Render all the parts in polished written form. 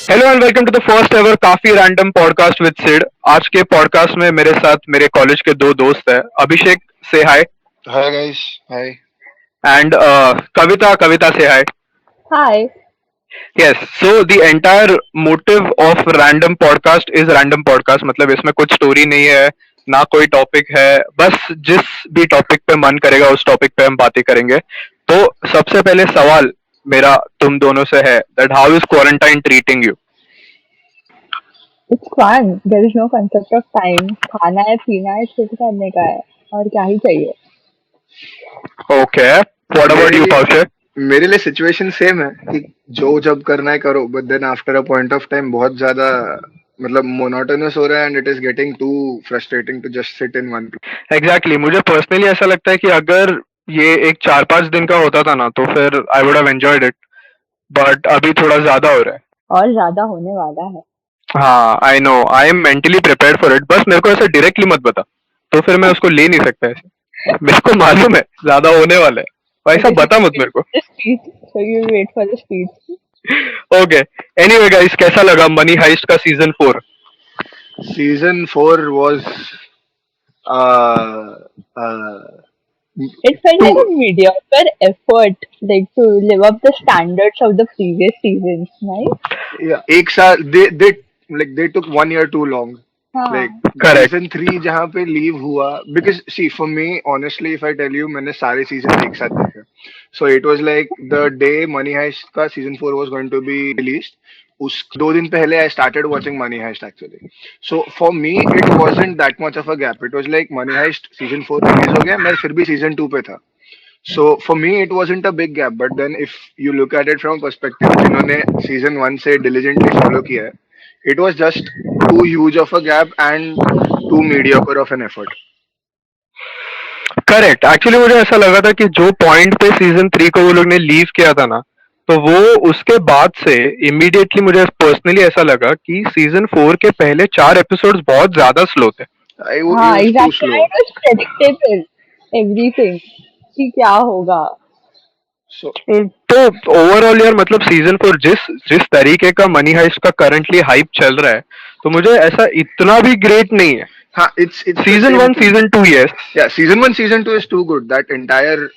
Hello and welcome to the first ever काफी random podcast with Sid. आज के podcast में मेरे साथ मेरे कॉलेज के दो दोस्त हैं। अभिषेक से हाय Hi guys, hi. एंड कविता कविता से हाय। Hi. Yes, so the entire motive of random podcast is random podcast. मतलब इसमें कुछ स्टोरी नहीं है, ना कोई टॉपिक है। बस जिस भी टॉपिक पे मन करेगा उस टॉपिक पे हम बातें करेंगे। तो सबसे पहले सवाल मेरा तुम दोनों से है that how is quarantine treating you? It's fun. There is no concept of time. खाना है, पीना है, चिल करने का है और क्या ही चाहिए. ओके, व्हाट मेरे अबाउट यू लिए पाउचे? मेरे लिए सिचुएशन सेम है कि जो जब करना है करो, but then after a point of time बहुत ज्यादा मतलब मोनोटोनस हो रहा है and it is getting too frustrating to just sit in one place. Exactly मुझे पर्सनली ऐसा लगता है कि अगर ये एक 4-5 दिन का होता था ना तो फिर I would have enjoyed it, but अभी थोड़ा ज्यादा हो रहा है। और ज्यादा होने वाला है. हाँ I know, I am mentally prepared for it. बस मेरे को ऐसे डायरेक्टली मत बता, तो फिर मैं उसको ले नहीं सकता ऐसे। मेरे को मालूम है ज्यादा होने वाला है, But वैसा if you बता मत wait मेरे को। for the speech, so you wait for the speech. Okay, anyway guys, कैसा लगा मनी हाइस्ट का season 4? Season 4 was uh, uh, It felt like too, a mediocre effort, like to live up the standards of the previous seasons, right? yeah, एक साल they took 1 year too long. Like हाँ. Correct. season 3 जहाँ पे leave हुआ, because see for me honestly if I tell you मैंने सारे seasons एक साथ देखे. So it was like the day Money Heist का season 4 was going to be released, उस 2 दिन पहले I started watching Money Heist actually. So for me it wasn't that much of a gap. It was like Money Heist season 4 release हो गया, मैं फिर भी season 2 पे था. So for me it wasn't a big gap, but then if you look at it from perspective जिन्होंने season 1 से diligently follow किया है, it was just too huge of a gap and too mediocre of an effort. Correct, actually मुझे ऐसा लगा था कि जो पॉइंट पे सीजन 3 को वो लोग ने लीव किया था ना, तो वो उसके बाद से इमीडिएटली मुझे पर्सनली ऐसा लगा कि सीजन 4 के पहले 4 एपिसोड्स बहुत ज्यादा स्लो थे। हाँ, It was too exactly. slow. It was predictable. Everything. कि क्या होगा. So तो ओवरऑल यार, मतलब सीजन 4 जिस जिस तरीके का मनी हाइस्ट का करंटली हाइप चल रहा है, तो मुझे ऐसा इतना भी ग्रेट नहीं है। it's the season same 1 thing. Season 2 yes. Yeah, season 1 season 2 is too good. That entire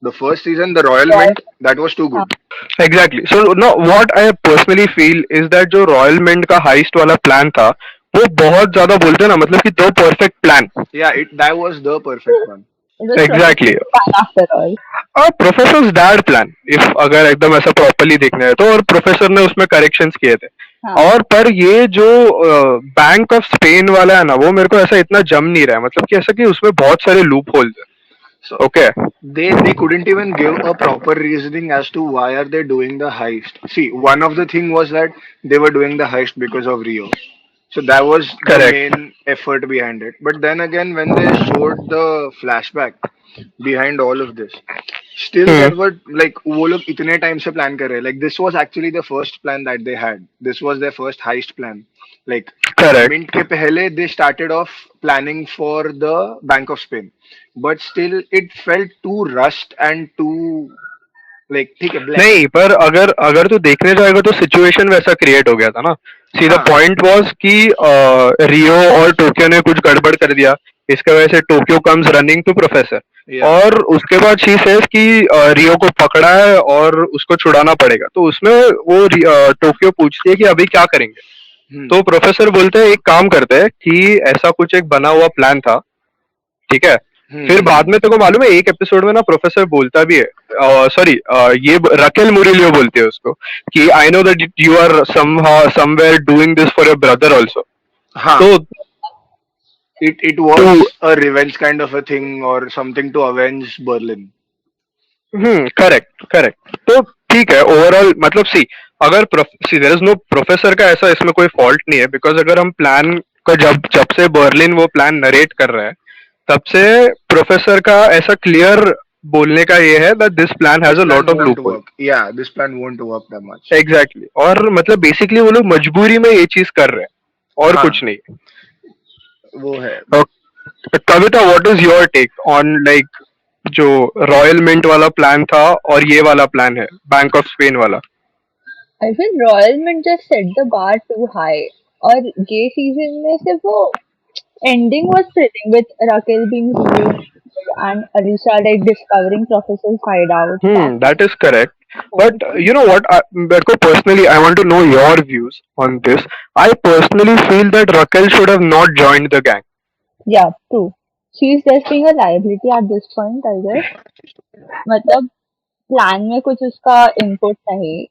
the first season, the Royal Right. Mint, that was too हाँ. good. Exactly, so know what I personally feel is that जो Royal mint का heist वाला plan था वो बहुत ज्यादा बोलते हैं ना, मतलब कि the perfect plan. Yeah, that was the perfect one. It was exactly, professional plan after all. और प्रोफेसर डैड प्लान इफ अगर एकदम ऐसा प्रॉपरली देखना है तो, और प्रोफेसर ने उसमें करेक्शंस किए थे। हाँ. और पर ये जो बैंक ऑफ स्पेन वाला है ना, वो मेरे को ऐसा इतना जम नहीं रहा है, मतलब कि ऐसा कि उसमें बहुत सारे लूप होल्स है। So okay, they couldn't even give a proper reasoning as to why are they doing the heist. See, one of the thing was that they were doing the heist because of Rio. So that was the correct. main effort behind it. But then again, when they showed the flashback behind all of this, still there were like वो लोग इतने time से plan कर रहे हैं. Like this was actually the first plan that they had. This was their first heist plan. Like correct. Mint के पहले they started off planning for the Bank of Spain. But still it felt too rushed and too like ठीक है black. नहीं, पर अगर अगर तू देखने जाएगा तो सिचुएशन वैसा क्रिएट हो गया था ना। सी द हाँ. पॉइंट वाज कि रियो और टोक्यो ने कुछ गड़बड़ कर दिया, इसके वजह से Tokyo comes running to professor. Yeah. और उसके बाद शी सेज कि रियो को पकड़ा है और उसको छुड़ाना पड़ेगा, तो उसमें वो टोक्यो पूछती है कि अभी क्या करेंगे। तो प्रोफेसर बोलते हैं एक काम करते हैं कि ऐसा कुछ एक बना हुआ प्लान था, ठीक है। फिर बाद में तेको मालूम है एक एपिसोड में ना प्रोफेसर बोलता भी है, सॉरी ये रकेल मुरिलियो बोलती है उसको कि I know that you are somewhere doing this for your brother also. हाँ. तो It was a revenge kind of a thing or something to avenge Berlin. Correct correct, तो ठीक है ओवरऑल, मतलब सी अगर सी देयर इज नो प्रोफेसर का ऐसा इसमें कोई फॉल्ट नहीं है, बिकॉज अगर हम प्लान को जब जब से बर्लिन वो प्लान नरेट कर रहा है तब से प्रोफेसर का ऐसा क्लियर बोलने का ये है that this plan has a This lot plan of won't loop hole. work. Yeah, this plan won't work that much. Exactly, और मतलब बेसिकली वो लोग मजबूरी में ये चीज कर रहे हैं और हाँ. कुछ नहीं। वो है. Kavita, what is your take on like जो रॉयल मिंट वाला प्लान था और ये वाला प्लान है बैंक ऑफ स्पेन वाला? I feel Royal Mint just set the bar too high. और ये सीजन में सिर्फ वो ending was thrilling with Raquel being revealed and Alicia like discovering Professor's hideout. That is correct. But you know what? मेरे को personally, I want to know your views on this. I personally feel that Raquel should have not joined the gang. Yeah, true. She's just being a liability at this point, I guess. मतलब plan में कुछ उसका input नहीं.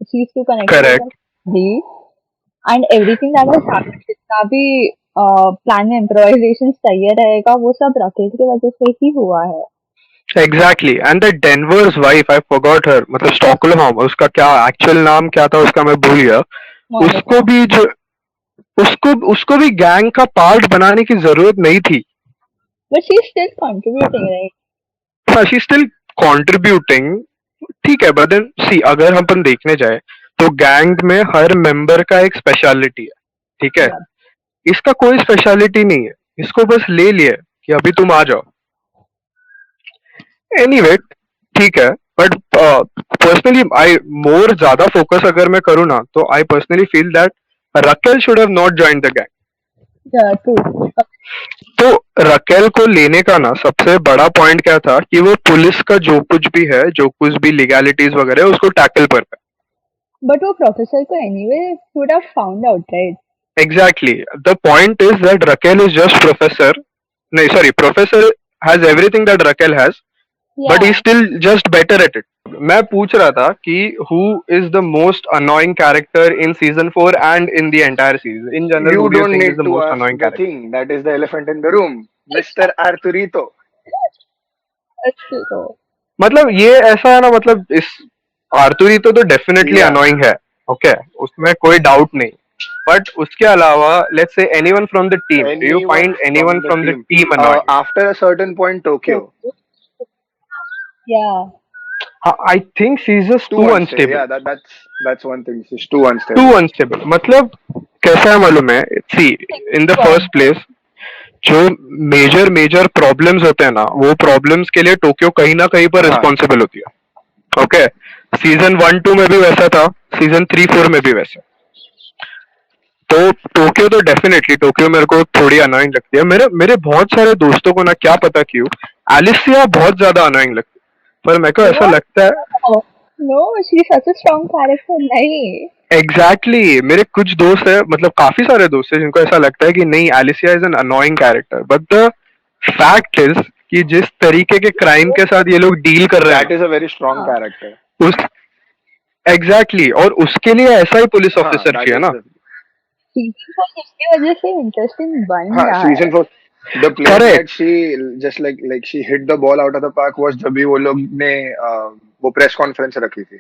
She's too connected Correct. with the and everything that has happened. जितना भी plan में improvisations चाहिए रहेगा वो सब राकेश की वजह से ही हुआ है. Exactly. And the Denver's wife, I forgot her. मतलब स्टॉकहोम, उसका क्या एक्चुअल नाम क्या था उसका मैं भूल गया. उसको भी जो उसको भी गैंग का पार्ट बनाने की जरूरत नहीं थी. But she's still contributing, right? हाँ, she's still contributing. ठीक है, but then see, अगर हम अपन देखने जाए तो गैंग में हर मेंबर का एक स्पेशलिटी है. ठीक है, इसका कोई स्पेशलिटी नहीं है. इसको बस ले लिया कि अभी तुम आ जाओ. एनीवे, ठीक है. बट पर्सनली आई मोर ज्यादा फोकस अगर मैं करूँ ना तो I personally feel that Raquel should have not join the gang. Yeah, true. तो रकेल को लेने का ना सबसे बड़ा पॉइंट क्या था कि वो पुलिस का जो कुछ भी है, जो कुछ भी लीगैलिटीज वगैरह है, उसको टैकल कर पाए. But वो प्रोफेसर को anyway would have found out, right? Exactly. The point is that Raquel is just professor. No, sorry, professor has everything that Raquel has, but he's still just better at it. मैं पूछ रहा था कि who is the most annoying character in season 4 and in the entire season? In general, You who do you don't think need is the to most ask annoying the character? thing that is the elephant in the room, Mr. Arturito. So, मतलब ये ऐसा है ना, मतलब इस आर्तुरितो तो definitely Yeah. Annoying है. Okay, उसमें कोई डाउट नहीं. बट उसके अलावा let's say anyone from the team, do you find anyone from the team annoying? After a certain point, Tokyo. yeah. I think she's just too unstable. Yeah, that's one thing. She's too unstable. Too unstable. मतलब कैसा है मालूम है? See, in the first place, जो major problems होते हैं ना, वो प्रॉब्लम्स के लिए टोक्यो कहीं ना कहीं पर रिस्पॉन्सिबल होती है. ओके, सीजन 1-2 में भी वैसा था, सीजन 3-4 में भी वैसा. तो टोक्यो तो डेफिनेटली, टोक्यो मेरे को थोड़ी अनोइंग लगती है. मेरे बहुत सारे दोस्तों को ना क्या पता क्यों एलिसिया बहुत ज्यादा अनोइंग लगती है. पर मेरे को ऐसा लगता है No, she's such a strong character. नहीं. एग्जैक्टली मेरे कुछ दोस्त है, मतलब काफी सारे दोस्त है जिनको ऐसा लगता है कि नहीं, Alicia is an annoying character. But the fact is कि जिस तरीके के क्राइम के साथ ये लोग डील कर रहे हैं, That is a very strong character. उस एग्जैक्टली और उसके लिए ऐसा ही पुलिस ऑफिसर चाहिए ना. उसकी वजह से इंटरेस्टिंग बन रहा है. Season 4. The play that she just like she hit the ball out of the park was जब भी वो लोग ने वो प्रेस कॉन्फ्रेंस रखी थी.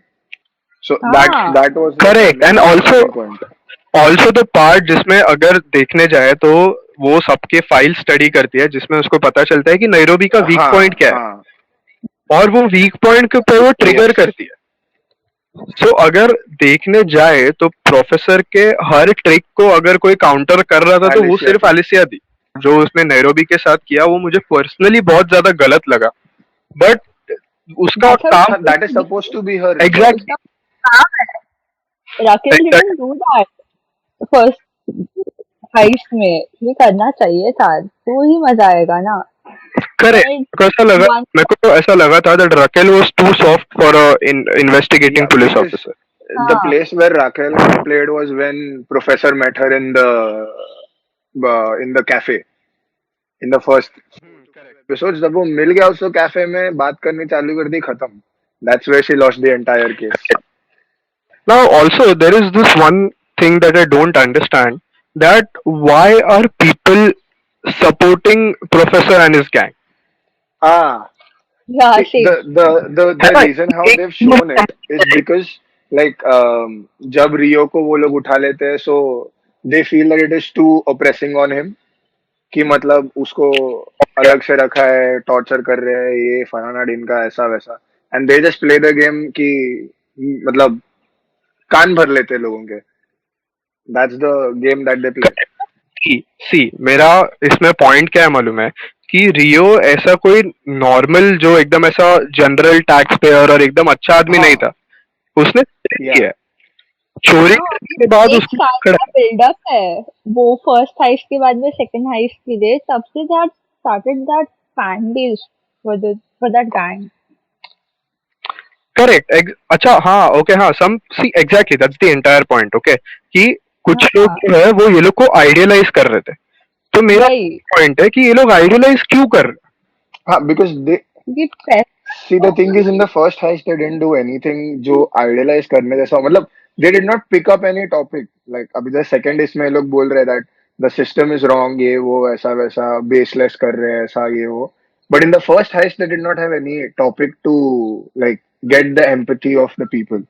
So that was correct. And also the part जिसमें अगर देखने जाए तो वो सबके फाइल स्टडी करती है, जिसमें उसको पता चलता है कि नैरोबी का वीक पॉइंट क्या है, और वो वीक पॉइंट के ऊपर वो ट्रिगर करती है. सो अगर देखने जाए तो प्रोफेसर के हर ट्रिक को अगर कोई काउंटर कर रहा था तो वो सिर्फ एलिसिया थी. जो उसने नैरोबी के साथ किया वो मुझे पर्सनली बहुत ज्यादा गलत लगा. बट उसका काम that is supposed to be her. Exactly. Rakesh didn't do that first heist में. ये करना चाहिए था, तो ही मजा आएगा ना. करेक्ट. मेरे को तो ऐसा लगा था that Raquel was too soft for a investigating police officer. The place where Raquel played was when Professor met her in the cafe in the first episode. जब वो मिल गया उसको कैफे में, बात करनी चालू कर दी, खत्म. That's where she lost the entire case. Now also there is this one thing that I don't understand, that why are people supporting Professor and his gang? Yeah, the reason how they've shown it is because like जब रियो को वो लोग उठा लेते हैं, so they feel that it is too oppressing on him, कि मतलब उसको अलग से रखा है, टॉर्चर कर रहे हैं, ये फलाना डिनका ऐसा वैसा, and they just play the game कि मतलब कान भर लेते हैं लोगों के. That's the game that they play. सी मेरा इसमें पॉइंट क्या है मालूम है कि रियो ऐसा कोई नॉर्मल जो एकदम ऐसा जनरल टैक्स पेयर और एकदम अच्छा आदमी नहीं था. उसने किया है. चोरी हाँ, करने के बाद एक उसको साल पकड़ा। का बिल्डअप है वो फर्स्ट हाइस्ट के बाद में सेकंड हाइस्ट के लिए, तब से that started that fan base for that gang. Correct, अच्छा हाँ ओके हाँ, some see exactly that's the entire point, okay, कि कुछ लोग हाँ, जो है वो ये लोग को आइडियलाइज कर रहे थे। तो मेरा वही पॉइंट है कि ये लोग आइडियलाइज क्यों कर रहे हाँ, because they क्योंकि पैसा see the thing is in the first heist they didn't do anything जो idealize करने जैसा, मतलब they did not pick up any topic, like अभी the second इसमें ये लोग बोल रहे हैं that the system is wrong, ये वो ऐसा वैसा baseless कर रहे हैं ऐसा ये वो, but in the first heist they did not have any topic to like get the empathy of the people.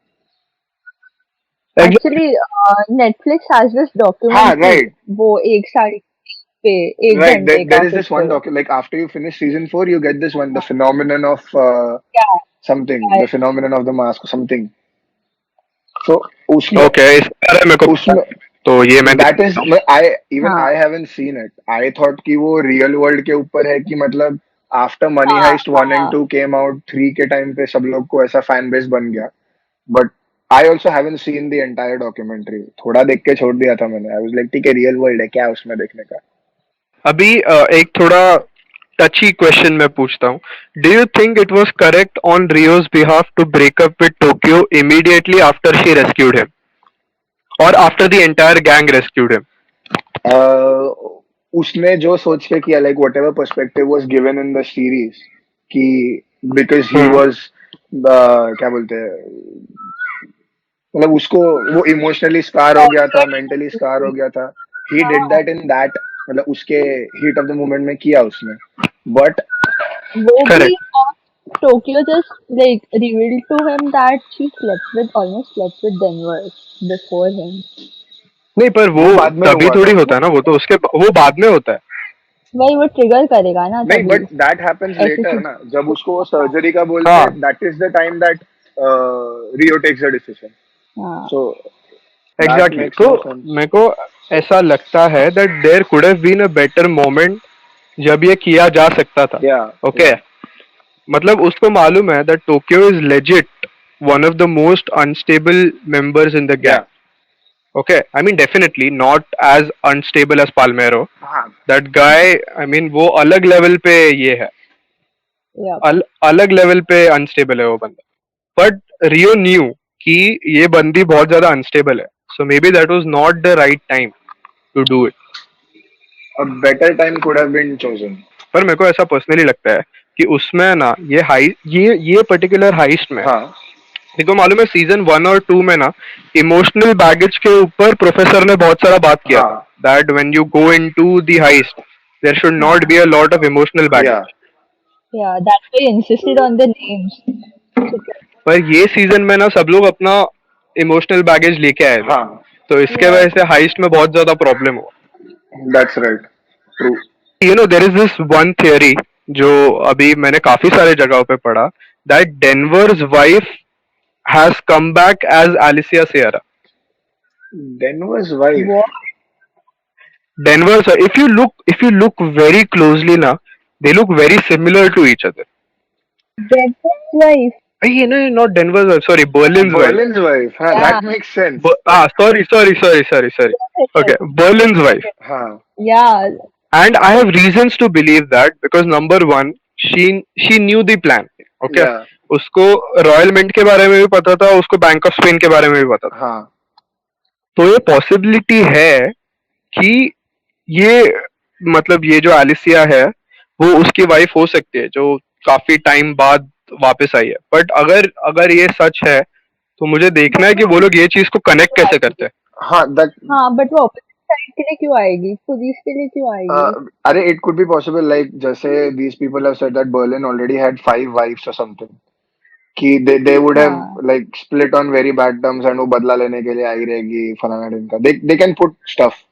Exactly. Actually Netflix has this हाँ, डॉक्यूमेंट्री, right. वो एक साड़ी पे एक Right, घंटे का there is this कुछ one doc, like after you finish season 4 you get this one, the phenomenon of क्या something, है। the phenomenon of the mask or something. So उसमें ओके, इस बारे में मेरे को पता उसमें है। तो ये मैं that is, देखता हूँ। I haven't seen it. I thought कि वो real world के ऊपर है, कि मतलब after Money हाँ Heist 1 and हाँ 2 came out, 3 के टाइम पे सब लोग को ऐसा fan base बन गया. But I also haven't seen the entire documentary. थोड़ा देख के छोड़ दिया था मैंने. I was like ठीक है, real world है क्या उसमें देखने का. अभी एक थोड़ा टची क्वेश्चन मैं पूछता हूँ। Do you think it was correct on Rio's behalf to break up with Tokyo immediately after she rescued him, और after the entire gang rescued him? उसने जो सोच के किया, like whatever perspective was given in the series, कि because he was क्या बोलते हैं, मतलब उसको वो इमोशनली स्कार हो गया था, मेंटली स्कार हो गया था, he did that in that, मतलब उसके हीट ऑफ द मोमेंट में किया उसने, बट वो भी correct. Tokyo just like revealed to him that she slept with almost slept with Denver before him. नहीं, पर वो वो बाद में तभी हुआ थोड़ी था. होता है ना, वो तो उसके वो बाद में होता है। वही वो ट्रिगर करेगा ना नहीं, तभी बट दैट हैपेंस ऐसी लेटर ना, जब उसको वो सर्जरी का बोलते हाँ हैं, that is the time that Rio takes the decision, हाँ सो दैट एग्जैक्टली, मेक्स तो नो सेंस. मेरे को ऐसा लगता है that there could have been a better moment जब ये किया जा सकता था। या ओके, मतलब उसको मालूम है that Tokyo is legit one of the most unstable members in the या gang. Okay, I mean definitely not as unstable as Palermo. हाँ, दैट गाय, आई मीन वो अलग लेवल पे ये है, या अलग लेवल पे अनस्टेबल है वो बंदा। बट रियो न्यू कि ये बंदी बहुत ज्यादा अनस्टेबल है, so maybe that was not the right time to do it. A better time could have been chosen. पर मेरे को ऐसा पर्सनली लगता है कि उसमें ना ये पर्टिकुलर हाइस्ट में, हाँ देखो मालूम है सीजन 1 और 2 में ना इमोशनल बैगेज के ऊपर प्रोफेसर ने बहुत सारा बात किया हाँ था, that when you go into the heist there should not हाँ be a lot of emotional या बैगेज। या that's why insisted on the names. पर ये सीजन में ना सब लोग अपना इमोशनल बैगेज लेके आए थे, हाँ, तो इसके या वजह से हाइस्ट में बहुत ज्यादा प्रॉब्लम हुआ। That's right, true. You know there is this one theory जो अभी मैंने काफी सारे जगहों पे पढ़ा, that Denver's wife has come back as Alicia Sierra. Denver's wife. वो Denver's, if you look very closely now, they look very similar to each other. David's wife. Hey, no, not Denver's wife. Sorry, Berlin's wife. Berlin's wife. हाँ, या that makes sense. Sorry. Okay, Berlin's wife. हाँ, या And I have reasons to believe that because number one, she knew the plan. Okay, yeah, उसको royal mint के बारे में भी पता था, उसको बैंक ऑफ स्पेन के बारे में भी पता था। हाँ, तो ये पॉसिबिलिटी है कि ये मतलब ये जो एलिसिया है वो उसकी वाइफ हो सकती है जो काफी टाइम बाद वापस आई है। बट अगर अगर ये सच है तो मुझे देखना है कि वो लोग ये चीज को कनेक्ट कैसे करते हैं। हाँ, that हाँ बट वो ऑपोजिट साइड के लिए क्यों आएगी, पुलिस के लिए क्यों आएगी? अरे it could be possible, like जैसे these people have said that Berlin already had 5 wives or something, कि they would have हाँ like split on very bad terms and वो बदला लेने के लिए आई रहेगी फलाना ढिमका, they can put stuff.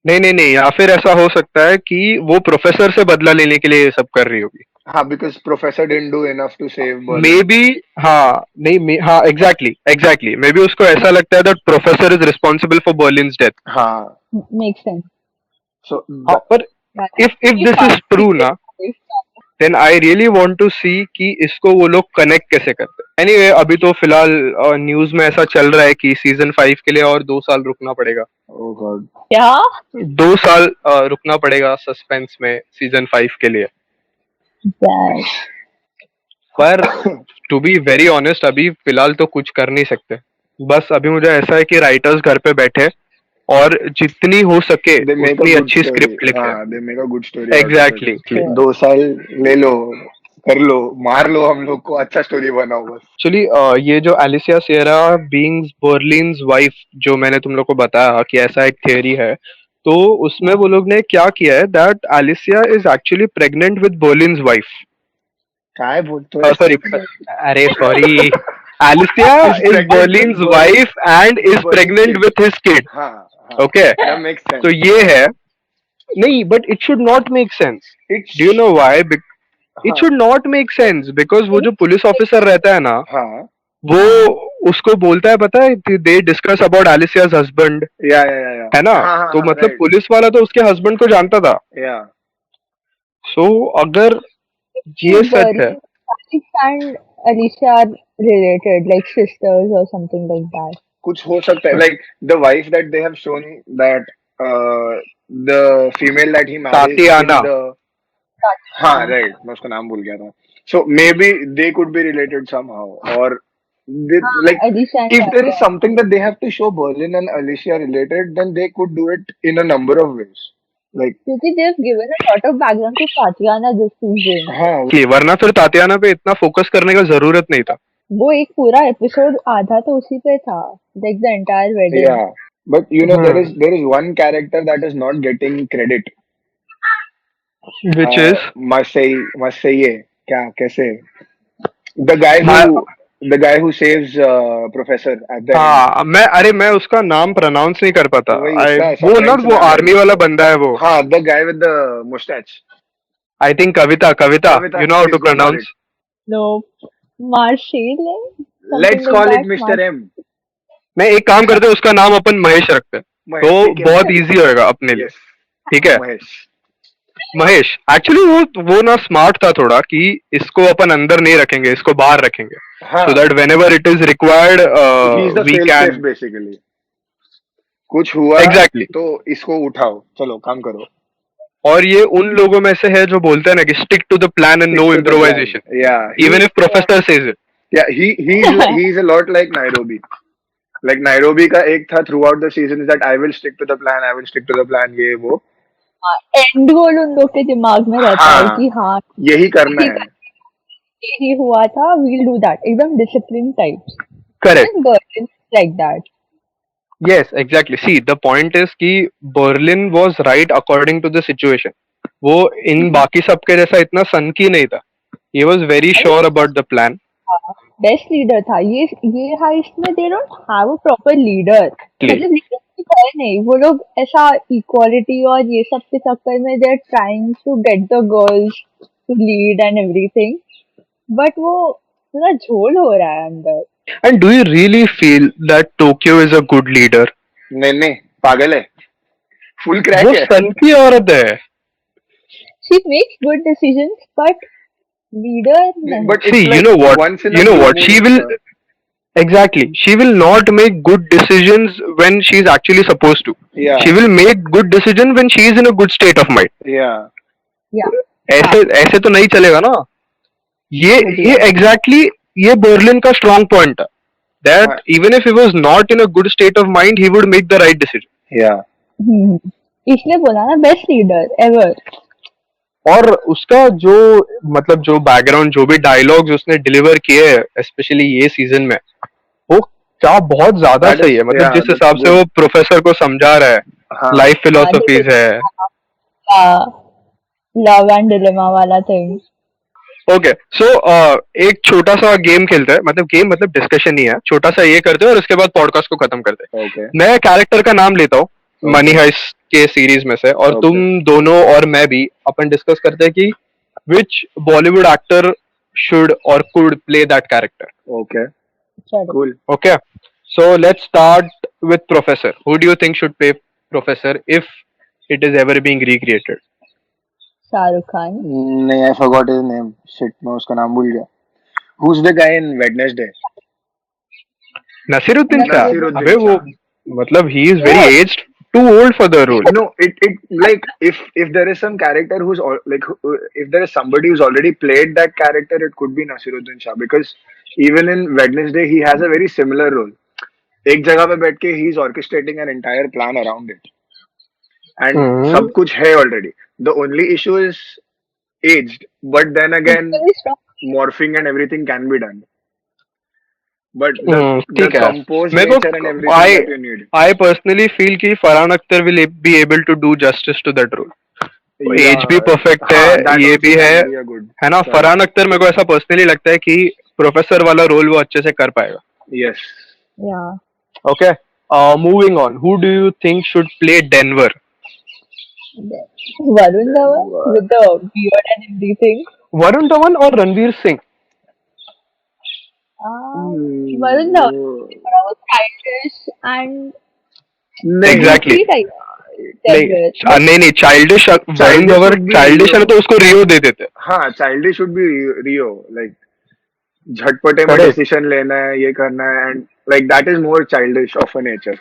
नहीं, या फिर ऐसा हो सकता है कि वो प्रोफेसर से बदला लेने के लिए ये सब कर रही होगी। हाँ, because professor didn't do enough to save Berlin. May be, हाँ नहीं, हाँ एग्जैक्टली मे बी उसको ऐसा लगता है that Professor is responsible for Berlin's death. हाँ, मेक सेंस। so हाँ, पर इफ दिस इज ट्रू ना, then I really want to see कि इसको वो लोग कनेक्ट कैसे करते हैं. Anyway, अभी तो फिलहाल न्यूज में ऐसा चल रहा है कि सीजन 5 के लिए और 2 साल रुकना पड़ेगा. Oh God. क्या? 2 साल रुकना पड़ेगा सस्पेंस में सीजन 5 के लिए. That. पर टू बी वेरी ऑनेस्ट अभी फिलहाल तो कुछ कर नहीं सकते. बस अभी मुझे ऐसा है कि राइटर्स घर पे बैठे और जितनी हो सके They make a उतनी good अच्छी story. स्क्रिप्ट लिखे. हाँ, they make a good story. out of it. Exactly. 2 साल ले लो, कर लो, मार लो हम लोग को, अच्छा स्टोरी बनाओ बस. एक्चुअली ये जो एलिसिया सियरा बीइंग बर्लिन्स वाइफ जो मैंने तुम लोग को बताया कि ऐसा एक थियरी है, तो उसमें वो लोग ने क्या किया है that Alicia is actually pregnant with Berlin's wife. काय बोलतो है? सॉरी, अरे sorry, Alicia is Berlin's wife and is pregnant with his kid. हाँ, ओके, that makes sense. तो ये है. नहीं, but it should not make sense. It's- do you know why? It हाँ. Should not make sense because वो जो police officer रहता है ना, हाँ, वो उसको बोलता है, पता है, दे डिस्कस अबाउट एलिसिया's हस्बैंड, या. है ना. हाँ, तो मतलब right. पुलिस वाला तो उसके हस्बैंड को जानता था. या. सो अगर ये सच है, Alex and Alicia are related, like sisters or something like that. कुछ हो सकता है. Like the wife that they have shown, that the female that he married. Tatiana. हाँ, right. मैं उसका नाम भूल गया था. So maybe they could be related somehow, or they, like Alicia and if there is Tatiana. something that they have to show Berlin and Alicia related, then they could do it in a number of ways. Like क्योंकि they've given a lot of background to Tatiana this season. हाँ, कि वरना फिर Tatiana पे इतना focus करने का जरूरत नहीं था. वो एक पूरा एपिसोड आधा तो उसी पे था, like the entire wedding. yeah. But you know there is one character that is not getting credit. Which is Maseye. क्या कैसे? The guy who saves Professor at the end. हाँ, मैं उसका नाम प्रोनाउंस नहीं कर पाता. वही उसका ऐसा वो ना, French वो नाम है. आर्मी वाला बंदा है वो. हाँ, the guy with the mustache. I think Kavita Kavita, you know how to please go for pronounce. No, Marshall. Let's call it Mr. M. मैं एक काम करते हैं, उसका नाम अपन महेश रखते हैं, महेश, तो ठीक है. बहुत इजी होएगा अपने लिए. Yes. ठीक है, महेश. महेश. एक्चुअली वो ना स्मार्ट था थोड़ा कि इसको अपन अंदर नहीं रखेंगे, इसको बाहर रखेंगे, हाँ. so that whenever it is required He's the we fail can. safe basically. कुछ हुआ Exactly. तो इसको उठाओ, चलो काम करो. और ये उन लोगों में से है जो बोलते हैं ना कि stick to the plan and no Stick to the plan. improvisation, Yeah. even if professor says it. Yeah, he's a lot like Nairobi. Like Nairobi का एक था throughout the season is that I will stick to the plan, I will stick to the plan, ये वो. And गोल उन लोग के दिमाग में रहता है हाँ. कि हाँ यही करना है. ये हुआ था, we'll do that. एकदम discipline types. Correct. Berlin like that. Yes, exactly. See, the point is कि Berlin was right according to the situation. वो इन बाकी सबके जैसा इतना सनकी नहीं था. He was very sure about the plan. Best leader था. ये हाइस्ट में they don't have a proper leader. मतलब लीडरशिप है नहीं. वो लोग ऐसा इक्वालिटी और ये सब के चक्कर में they are trying to get the girls to lead and everything, but वो पूरा झोल हो रहा है अंदर. And do you really feel that Tokyo is a good leader? नहीं, पागल है. Full crack वो है. सनकी औरत है. She makes good decisions, but leader नहीं. But it's See, like you know what? once in a You know blue what? She moon, will exactly. She will not make good decisions when she is actually supposed to. Yeah. She will make good decision when she is in a good state of mind. Yeah. Yeah. ऐसे तो नहीं चलेगा ना. ये exactly ये Berlin का strong point है. That हाँ. even if he was not in a good state of mind, he would make the right decision. Yeah. इसलिए बोला ना बेस्ट लीडर एवर. और उसका जो मतलब जो बैकग्राउंड, जो भी डायलॉग्स उसने डिलीवर किए स्पेशली ये सीजन में, वो क्या बहुत ज्यादा That is- सही है. मतलब yeah, जिस that's हिसाब से good. वो प्रोफेसर को समझा रहा है, हाँ. लाइफ फिलोसफीज है. लव एंड डिलेमा वाला थिंग. ओके, सो एक छोटा सा गेम खेलते हैं. मतलब गेम मतलब डिस्कशन नहीं है, छोटा सा ये करते हैं और उसके बाद पॉडकास्ट को खत्म करते हैं. Okay. मैं कैरेक्टर का नाम लेता हूँ Okay. मनी हाइस्ट के सीरीज में से, और Okay. तुम दोनों और मैं भी अपन डिस्कस करते हैं कि विच बॉलीवुड एक्टर शुड और could play that character. Okay. चलो. Cool. Okay, so let's start with Professor. Who do you think should play Professor if it is ever being recreated? Shahrukh Khan. नहीं, I forgot his name. Shit, मैं उसका नाम भूल गया. Who's the guy in Wednesday? Naseeruddin Shah. Nasiruddin अबे वो Shah. मतलब he is very Yeah. aged, too old for the role. No, it like if there is some character who's like if there is somebody who's already played that character, it could be Nasiruddin Shah, because even in Wednesday he has a very similar role. एक जगह पे बैठ के he is orchestrating an entire plan around it, and Hmm. सब कुछ है already. The only issue is aged, but then again Equally strong. morphing and everything can be done. But the ठीक है. composed मेरे nature and को everything that you need. I personally feel कि Farhan Akhtar will be able to do justice to that role. Age भी perfect हाँ, है, that ये also भी can है be a good है ना. choice. फरहान अख्तर मेरे को ऐसा पर्सनली लगता है कि प्रोफेसर वाला रोल वो अच्छे से कर पाएगा. Yes. Yeah. Okay, moving on. Who do you think should play Denver? Varun Dhawan with the beard and everything. Varun Dhawan और Ranveer Singh. Varun Dhawan. But I was childish and नहीं, Exactly. goofy type. नहीं childish. Varun Childish Dhawan would be childish है Rio. ना, तो उसको रियो दे देते. हाँ, childish should be Rio. Like झटपटे में Correct. डिसीजन लेना है, ये करना है, and like that is more childish of a nature.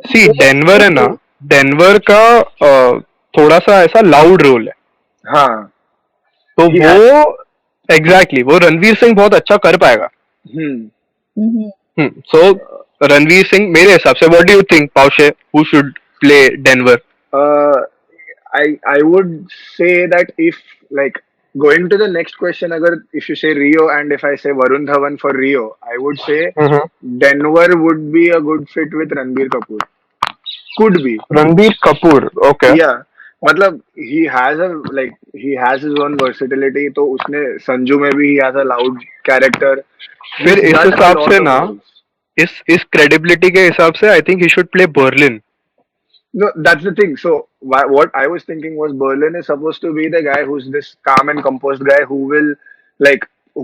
See Denver है ना, डेनवर का थोड़ा सा ऐसा लाउड रोल है, हाँ. तो He वो एग्जैक्टली वो रणवीर सिंह बहुत अच्छा कर पाएगा. Mm-hmm. सो रणवीर सिंह मेरे हिसाब से. व्हाट डू यू थिंक पाउशे, who should play Denver? I would say that if like going to the next question, agar if you say Rio and if I say Varun Dhawan for Rio, I would say Denver would be a good fit with Ranbir Kapoor. Could be. Ranbir Kapoor. Okay. Yeah. मतलब he has his own versatility. तो उसने संजू में भी he has a loud character. फिर He's इस done a हिसाब lot से of ना, roles. इस क्रेडिबिलिटी के हिसाब से I think he should play Berlin. No, that's the thing. So what I was thinking was Berlin is supposed to be the guy who's this calm and composed guy who will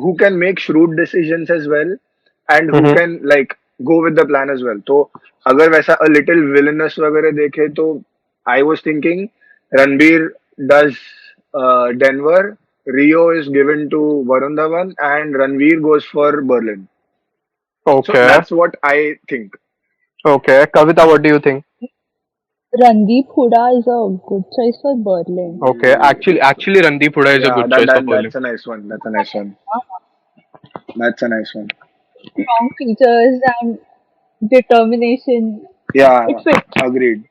who can make shrewd decisions as well, and who Mhm. can go with the plan as well. तो अगर वैसा a little villainous वगैरह देखे तो I was thinking Ranbir does Denver, Rio is given to Varun Dhawan, and Ranveer goes for Berlin. So okay. that's what I think. Okay, Kavita, what do you think? Randeep Hooda is a good choice for Berlin. Okay, actually Randeep Hooda is a good choice for Berlin. That's a nice one. That's a nice one. That's a nice one. Strong features and determination. Yeah, It fits. agreed.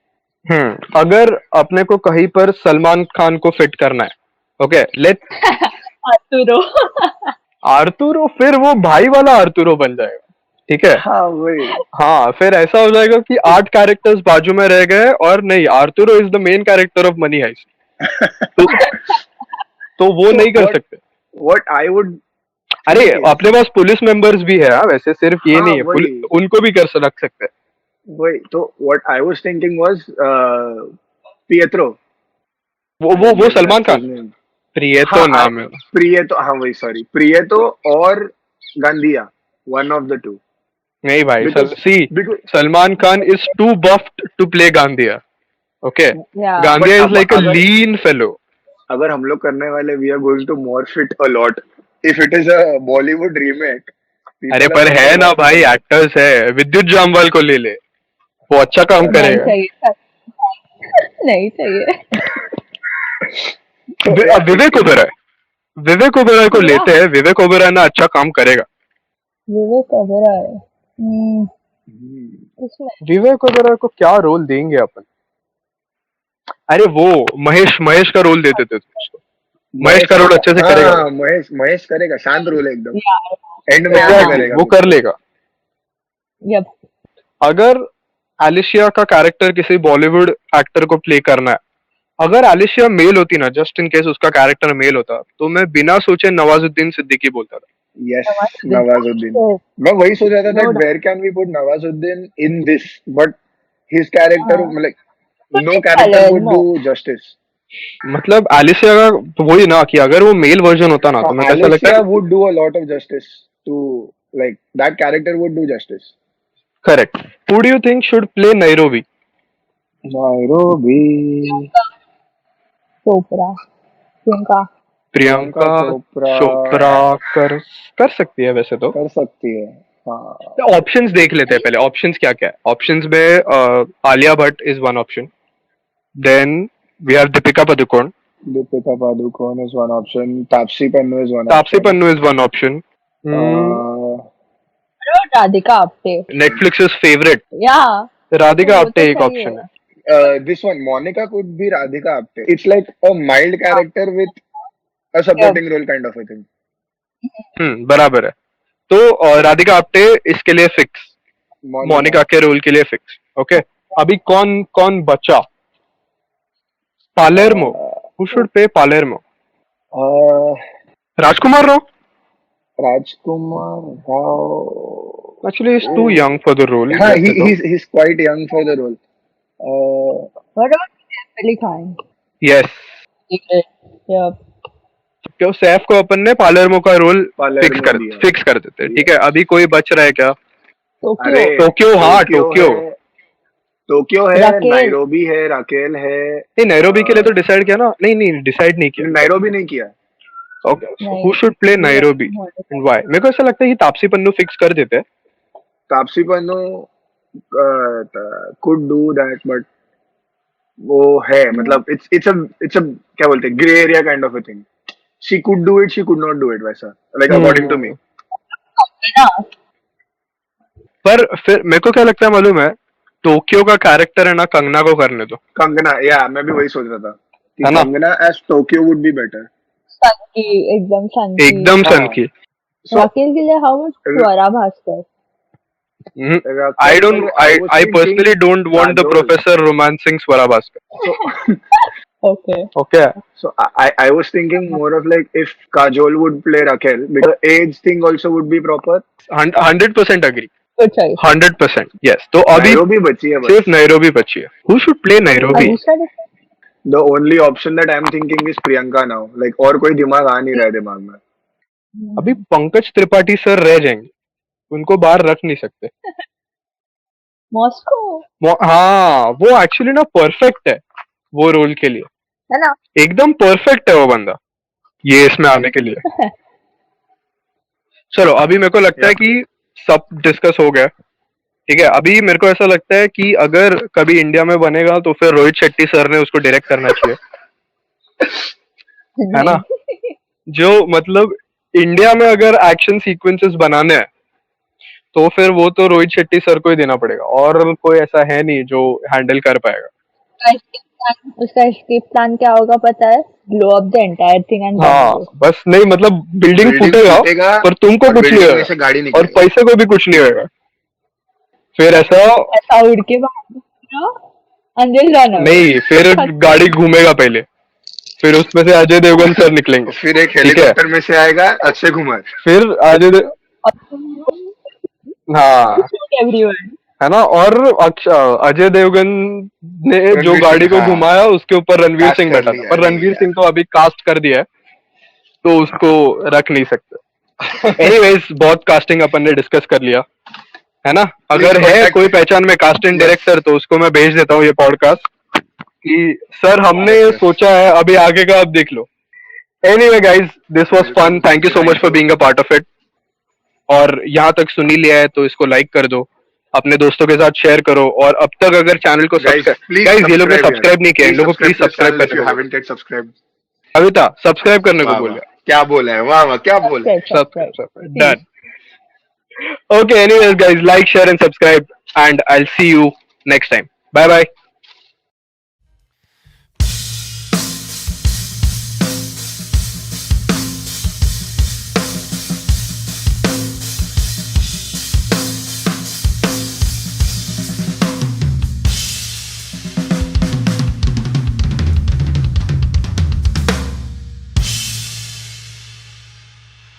अगर अपने को कहीं पर सलमान खान को fit करना है, okay, late Arturo. Arturo, फिर वो भाई वाला आर्तुरो बन जाएगा. ठीक है. हाँ वही. हाँ, फिर ऐसा हो जाएगा कि 8 कैरेक्टर्स बाजू में रह गए और नहीं, Arturo is the main character of Money Heist. तो वो नहीं कर सकते. What I would. अरे अपने पास पुलिस मेंबर्स भी है वैसे, सिर्फ ये नहीं है, उनको भी कर रख सकते हैं. वही तो what I was thinking was Pietro. वो सलमान खान. प्रियतो नाम है. प्रियतो, हाँ वही, सॉरी, प्रियतो और गांधिया, one of the two. नहीं भाई, because Salman Khan is too buffed to play Gandhiya. Okay. Yeah. Gandhiya is like a lean fellow. अगर हम लोग करने वाले, we are going to morph it a lot. If it is a Bollywood remake. अरे पर है ना भाई, एक्टर्स है. विद्युत जामवाल को ले ले, वो अच्छा काम करेगा. नहीं चाहिए. विवेक ओबेरॉय को लेते हैं. विवेक ओबेरॉय ना अच्छा काम करेगा. विवेक ओबेरॉय. विवेक ओबेरॉय को क्या रोल देंगे अपन? अरे वो महेश का रोल देते थे उसको. महेश का रोल अच्छे से करेगा. महेश करेगा. शांत रोल है एकदम. एंड में करेगा. वो कर लेगा. यप. अगर एलिशिया का कैरेक्टर किसी बॉलीवुड एक्टर को प्ले करना है, अगर एलिशिया मेल होती ना, जस्ट इन केस उसका कैरेक्टर मेल होता, तो मैं बिना सोचे नवाजुद्दीन सिद्दीकी बोलता था. Yes, Nawazuddin. मैं वही सोच रहा था that where can we put Nawazuddin in this, but his character no character would do justice. मतलब एलिशिया का वही ना कि अगर वो मेल वर्जन होता ना, तो मैं कैसा लगता है. Alicia would do a lot of justice to that character would do justice. Correct. Who do you think should play Nairobi? Chopra. Priyanka Priyanka Chopra Chopra कर सकती है वैसे तो। कर सकती है, हाँ। ऑप्शंस देख लेते हैं पहले, ऑप्शंस क्या क्या है। ऑप्शंस में Alia Bhatt is one option, then we have Deepika Padukone, Deepika Padukone is one option. Taapsee Pannu is one Taapsee option. Pannu is one option, Radhika Apte Netflix favourite या राधिका वो आप्टे तो एक सही ऑप्शन है। है। this one, Monica could be Radhika Apte. It's like a mild character with a supporting role kind of a thing. बराबर है। तो राधिका आप्टे इसके लिए फिक्स, मोनिका के रोल के लिए फिक्स। ओके, अभी कौन कौन बचा? Palermo, who should play Palermo? Rajkumar Rao? Rajkumar Rao. Actually, he's too young for the role. हाँ, he's quite young for the role. What about Saif Ali Khan? Yes. Yeah. क्यों सैफ को अपन ने पालेर्मो का role Palermo fix कर देते हैं, ठीक है। अभी कोई बच रहा है क्या? अरे टोक्यो, हाँ टोक्यो। टोक्यो है, राकेल। नायरोबी है, राकेल है। नहीं, नैरोबी के लिए तो डिसाइड किया ना? नहीं डिसाइड नहीं किया। नायरोबी नहीं किया। Okay, who should play Nairobi and why? मेरे को ऐसा लगता है कि तापसी पन्नू फिक्स कर देते हैं। Taapsee Pannu could do that, but वो है मतलब it's a क्या बोलते हैं, grey area kind of a thing. She could do it, she could not do it, वैसा, like according to me. पर फिर मेरे को क्या लगता है मालूम है, टोक्यो का कैरेक्टर है ना, कंगना को करने दो। कंगना, या मैं भी वही सोच रहा था कि है ना? Kangana as Tokyo would be better. सनकी, एकदम सन की। राकेल के लिए how was Swara Bhaskar? I personally don't want the professor romancing Swara Bhaskar. Okay. So I was thinking more of like if Kajol would play Raquel, because age thing also would be proper. 100% agree. Good choice. 100%. Yes. तो अभी Nairobi बची है बस. सिर्फ Nairobi बची है। Who should play Nairobi? The only option that I'm thinking is Priyanka now. Like और कोई दिमाग आ नहीं रहा है दिमाग में. अभी पंकज त्रिपाठी सर रह जाएंगे, उनको बाहर रख नहीं सकते। मॉस्को, हाँ, वो एक्चुअली ना परफेक्ट है वो रोल के लिए, है ना? एकदम परफेक्ट है वो बंदा ये इसमें आने के लिए। चलो, अभी मेरे को लगता है कि सब डिस्कस हो गया, ठीक है। अभी मेरे को ऐसा लगता है कि अगर कभी इंडिया में बनेगा तो फिर रोहित शेट्टी सर ने उसको डायरेक्ट करना चाहिए, है ना? जो मतलब इंडिया में अगर एक्शन सीक्वेंसेस बनाने हैं तो फिर वो तो रोहित शेट्टी सर को ही देना पड़ेगा, और कोई ऐसा है नहीं जो हैंडल कर पाएगा। उसका एस्केप प्लान क्या होगा पता है? Blow up the entire thing and हाँ, बस नहीं मतलब बिल्डिंग फूटेगा पर तुमको कुछ नहीं होगा और पैसे को भी कुछ नहीं होगा। फिर ऐसा उड़ के अंदर नहीं, फिर गाड़ी घूमेगा पहले, फिर उसमें से अजय देवगन सर निकलेंगे, फिर एक हेलीकॉप्टर में से आएगा अक्षय कुमार, फिर हाँ है ना, और अजय देवगन ने जो गाड़ी को घुमाया उसके ऊपर रणवीर सिंह बैठा था, पर रणवीर सिंह तो अभी कास्ट कर दिया है तो उसको रख नहीं सकते। एनीवेज, बहुत कास्टिंग अपन ने डिस्कस कर लिया, है ना? अगर है कोई पहचान में कास्टिंग डायरेक्टर तो उसको मैं भेज देता हूँ ये पॉडकास्ट कि सर हमने ये सोचा है, अभी आगे का आप देख लो। Anyway guys, this was fun, thank you so much for being a part of it. और यहाँ तक सुन ही लिया है तो इसको लाइक कर दो, अपने दोस्तों के साथ शेयर करो, और अब तक अगर चैनल को गाइस ये लोग ने सब्सक्राइब नहीं किया, इन लोगों को प्लीज सब्सक्राइब करने को। कविता सब्सक्राइब करने को बोल, क्या बोला है? वाह वाह, क्या बोला? Subscribe done. Okay, anyways guys, like, share and subscribe and I'll see you next time. Bye bye.